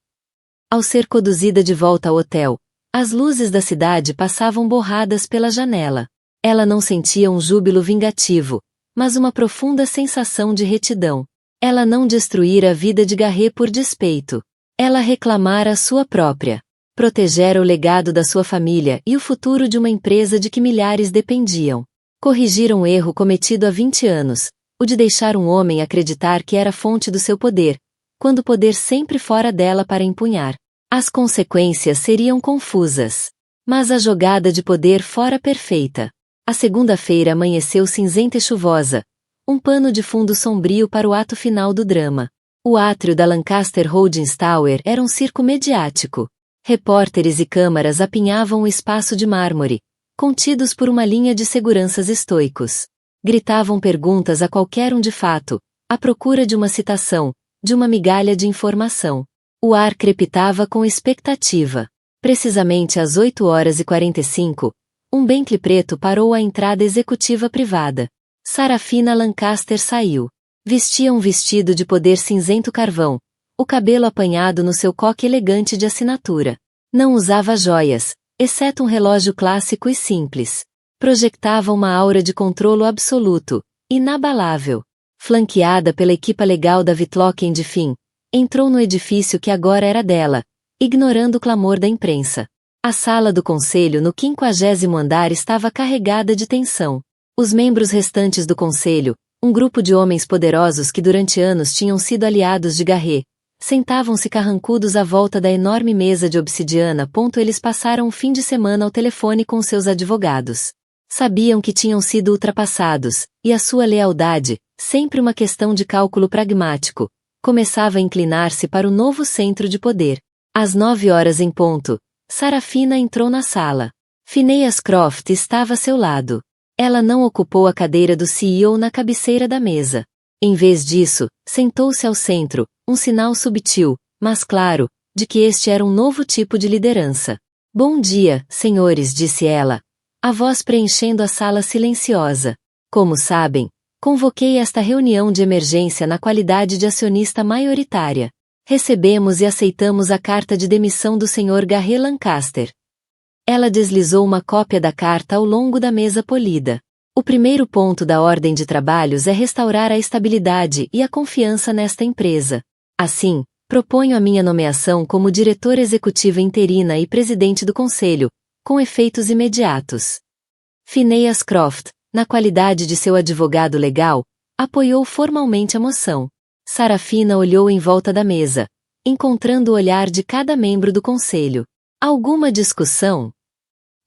Ao ser conduzida de volta ao hotel, as luzes da cidade passavam borradas pela janela. Ela não sentia um júbilo vingativo, mas uma profunda sensação de retidão. Ela não destruíra a vida de Garret por despeito. Ela reclamara a sua própria. Protegera o legado da sua família e o futuro de uma empresa de que milhares dependiam. Corrigir um erro cometido há 20 anos, o de deixar um homem acreditar que era fonte do seu poder, quando o poder sempre fora dela para empunhar. As consequências seriam confusas. Mas a jogada de poder fora perfeita. A segunda-feira amanheceu cinzenta e chuvosa, um pano de fundo sombrio para o ato final do drama. O átrio da Lancaster Holdings Tower era um circo mediático. Repórteres e câmaras apinhavam o espaço de mármore, contidos por uma linha de seguranças estoicos. Gritavam perguntas a qualquer um de fato, à procura de uma citação, de uma migalha de informação. O ar crepitava com expectativa. Precisamente às 8h45, um Bentley preto parou à entrada executiva privada. Sarafina Lancaster saiu. Vestia um vestido de poder cinzento carvão, o cabelo apanhado no seu coque elegante de assinatura. Não usava joias, exceto um relógio clássico e simples. Projectava uma aura de controlo absoluto, inabalável. Flanqueada pela equipa legal da Whitlock & Finn, entrou no edifício que agora era dela, ignorando o clamor da imprensa. A sala do conselho no 50º andar estava carregada de tensão. Os membros restantes do conselho, um grupo de homens poderosos que durante anos tinham sido aliados de Garret, Sentavam-se carrancudos à volta da enorme mesa de obsidiana. Eles passaram o fim de semana ao telefone com seus advogados. Sabiam que tinham sido ultrapassados, e a sua lealdade, sempre uma questão de cálculo pragmático, começava a inclinar-se para o novo centro de poder. Às 9 horas em ponto, Sarafina entrou na sala. Phineas Croft estava a seu lado. Ela não ocupou a cadeira do CEO na cabeceira da mesa. Em vez disso, sentou-se ao centro, um sinal subtil, mas claro, de que este era um novo tipo de liderança. Bom dia, senhores, disse ela, a voz preenchendo a sala silenciosa. Como sabem, convoquei esta reunião de emergência na qualidade de acionista maioritária. Recebemos e aceitamos a carta de demissão do Sr. Garret Lancaster. Ela deslizou uma cópia da carta ao longo da mesa polida. O primeiro ponto da ordem de trabalhos é restaurar a estabilidade e a confiança nesta empresa. Assim, proponho a minha nomeação como diretora executiva interina e presidente do conselho, com efeitos imediatos. Phineas Croft, na qualidade de seu advogado legal, apoiou formalmente a moção. Sarafina olhou em volta da mesa, encontrando o olhar de cada membro do conselho. Alguma discussão?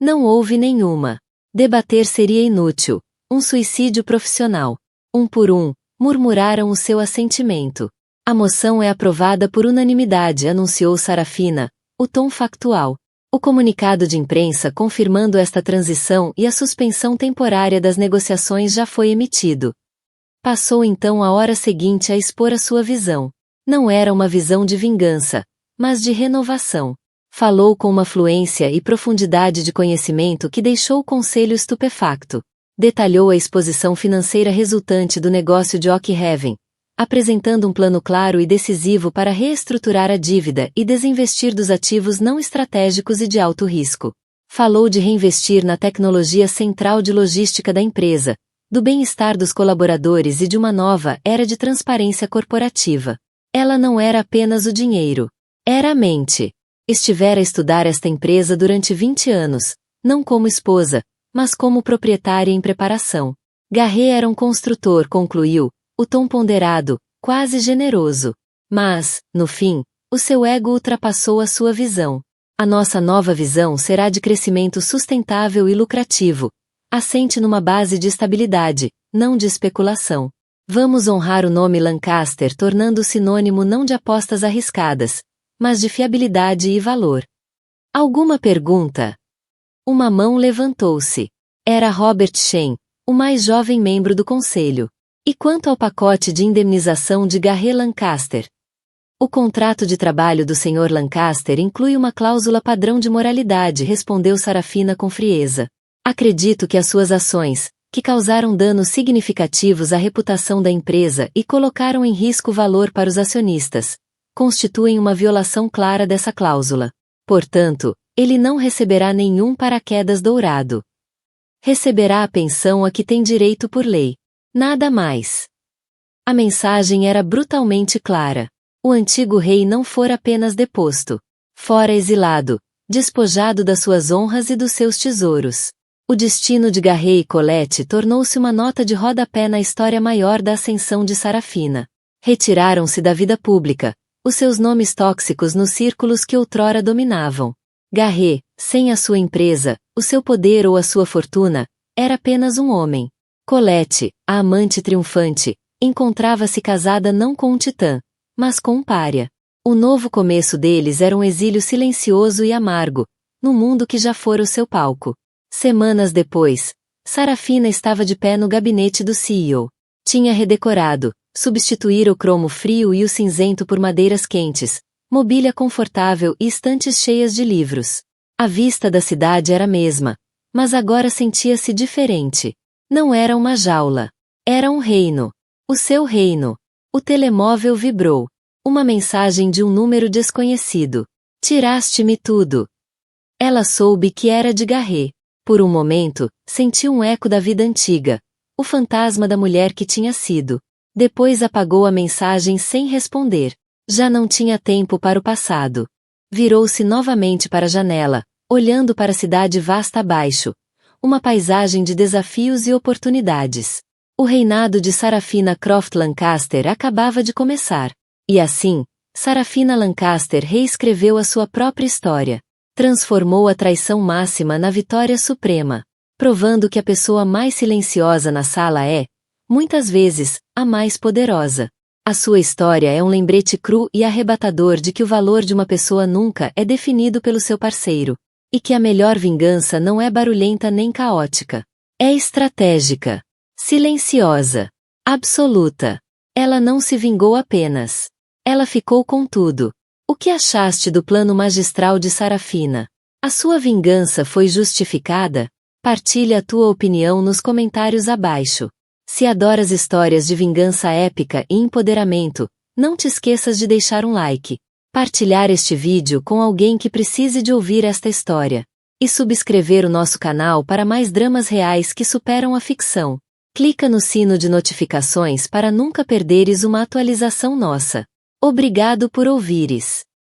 Não houve nenhuma. Debater seria inútil. Um suicídio profissional. Um por um, murmuraram o seu assentimento. A moção é aprovada por unanimidade, anunciou Sarafina, o tom factual. O comunicado de imprensa confirmando esta transição e a suspensão temporária das negociações já foi emitido. Passou então a hora seguinte a expor a sua visão. Não era uma visão de vingança, mas de renovação. Falou com uma fluência e profundidade de conhecimento que deixou o conselho estupefacto. Detalhou a exposição financeira resultante do negócio de Oak Haven, apresentando um plano claro e decisivo para reestruturar a dívida e desinvestir dos ativos não estratégicos e de alto risco. Falou de reinvestir na tecnologia central de logística da empresa, do bem-estar dos colaboradores e de uma nova era de transparência corporativa. Ela não era apenas o dinheiro. Era a mente. Estivera a estudar esta empresa durante 20 anos, não como esposa, mas como proprietária em preparação. Garret era um construtor, concluiu, o tom ponderado, quase generoso. Mas, no fim, o seu ego ultrapassou a sua visão. A nossa nova visão será de crescimento sustentável e lucrativo, assente numa base de estabilidade, não de especulação. Vamos honrar o nome Lancaster tornando-o sinônimo não de apostas arriscadas, mas de fiabilidade e valor. Alguma pergunta? Uma mão levantou-se. Era Robert Shen, o mais jovem membro do conselho. E quanto ao pacote de indemnização de Garret Lancaster? O contrato de trabalho do Sr. Lancaster inclui uma cláusula padrão de moralidade, respondeu Sarafina com frieza. Acredito que as suas ações, que causaram danos significativos à reputação da empresa e colocaram em risco o valor para os acionistas, constituem uma violação clara dessa cláusula. Portanto, ele não receberá nenhum paraquedas dourado. Receberá a pensão a que tem direito por lei. Nada mais. A mensagem era brutalmente clara. O antigo rei não fora apenas deposto. Fora exilado, despojado das suas honras e dos seus tesouros. O destino de Garret e Colette tornou-se uma nota de rodapé na história maior da ascensão de Sarafina. Retiraram-se da vida pública, os seus nomes tóxicos nos círculos que outrora dominavam. Garret, sem a sua empresa, o seu poder ou a sua fortuna, era apenas um homem. Colette, a amante triunfante, encontrava-se casada não com um titã, mas com um pária. O novo começo deles era um exílio silencioso e amargo, no mundo que já fora o seu palco. Semanas depois, Sarafina estava de pé no gabinete do CEO. Tinha redecorado, substituíra o cromo frio e o cinzento por madeiras quentes, mobília confortável e estantes cheias de livros. A vista da cidade era a mesma, mas agora sentia-se diferente. Não era uma jaula. Era um reino. O seu reino. O telemóvel vibrou. Uma mensagem de um número desconhecido. Tiraste-me tudo. Ela soube que era de Garret. Por um momento, sentiu um eco da vida antiga. O fantasma da mulher que tinha sido. Depois apagou a mensagem sem responder. Já não tinha tempo para o passado. Virou-se novamente para a janela, olhando para a cidade vasta abaixo. Uma paisagem de desafios e oportunidades. O reinado de Sarafina Croft Lancaster acabava de começar. E assim, Sarafina Lancaster reescreveu a sua própria história. Transformou a traição máxima na vitória suprema, provando que a pessoa mais silenciosa na sala é, muitas vezes, a mais poderosa. A sua história é um lembrete cru e arrebatador de que o valor de uma pessoa nunca é definido pelo seu parceiro, e que a melhor vingança não é barulhenta nem caótica. É estratégica, silenciosa, absoluta. Ela não se vingou apenas. Ela ficou com tudo. O que achaste do plano magistral de Sarafina? A sua vingança foi justificada? Partilhe a tua opinião nos comentários abaixo. Se adoras histórias de vingança épica e empoderamento, não te esqueças de deixar um like, partilhar este vídeo com alguém que precise de ouvir esta história, e subscrever o nosso canal para mais dramas reais que superam a ficção. Clica no sino de notificações para nunca perderes uma atualização nossa. Obrigado por ouvires.